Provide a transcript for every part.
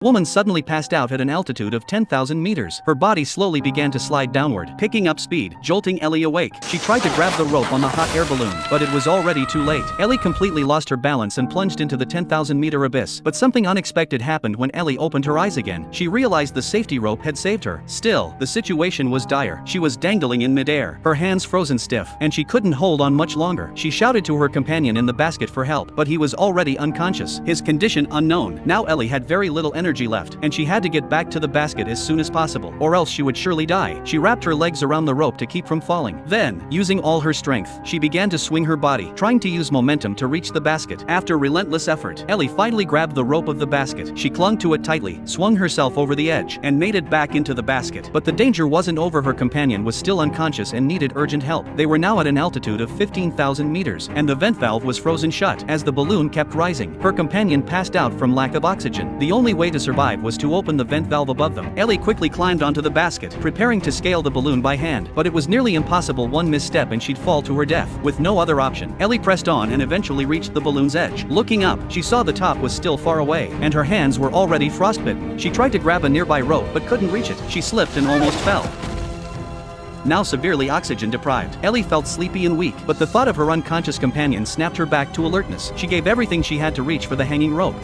Woman suddenly passed out at an altitude of 10,000 meters. Her body slowly began to slide downward, picking up speed, jolting Ellie awake. She tried to grab the rope on the hot air balloon, but it was already too late. Ellie completely lost her balance and plunged into the 10,000-meter abyss. But something unexpected happened when Ellie opened her eyes again. She realized the safety rope had saved her. Still, the situation was dire. She was dangling in midair, her hands frozen stiff, and she couldn't hold on much longer. She shouted to her companion in the basket for help, but he was already unconscious, his condition unknown. Now Ellie had very little energy left, and she had to get back to the basket as soon as possible, or else she would surely die. She wrapped her legs around the rope to keep from falling. Then, using all her strength, she began to swing her body, trying to use momentum to reach the basket. After relentless effort, Ellie finally grabbed the rope of the basket. She clung to it tightly, swung herself over the edge, and made it back into the basket. But the danger wasn't over. Her companion was still unconscious and needed urgent help. They were now at an altitude of 15,000 meters, and the vent valve was frozen shut. As the balloon kept rising, her companion passed out from lack of oxygen. The only way to survive was to open the vent valve above them. Ellie quickly climbed onto the basket, preparing to scale the balloon by hand, but it was nearly impossible. One misstep and she'd fall to her death. With no other option, Ellie pressed on and eventually reached the balloon's edge. Looking up, she saw the top was still far away, and her hands were already frostbitten. She tried to grab a nearby rope but couldn't reach it. She slipped and almost fell. Now severely oxygen deprived, Ellie felt sleepy and weak, but the thought of her unconscious companion snapped her back to alertness. She gave everything she had to reach for the hanging rope.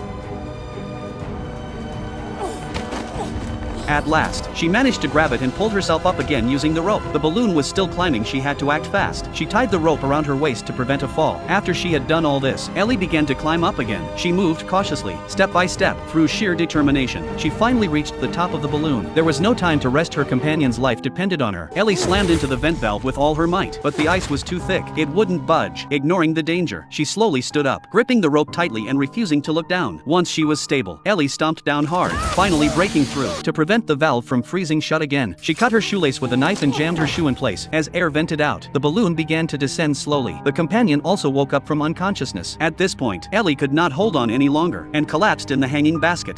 At last, she managed to grab it and pulled herself up again using the rope. The balloon was still climbing. She had to act fast. She tied the rope around her waist to prevent a fall. After she had done all this, Ellie began to climb up again. She moved cautiously, step by step, through sheer determination. She finally reached the top of the balloon. There was no time to rest. Her companion's life depended on her. Ellie slammed into the vent valve with all her might, but the ice was too thick. It wouldn't budge. Ignoring the danger, she slowly stood up, gripping the rope tightly and refusing to look down. Once she was stable, Ellie stomped down hard, finally breaking through. To prevent the valve from freezing shut again, she cut her shoelace with a knife and jammed her shoe in place. As air vented out, the balloon began to descend slowly. The companion also woke up from unconsciousness. At this point, Ellie could not hold on any longer and collapsed in the hanging basket.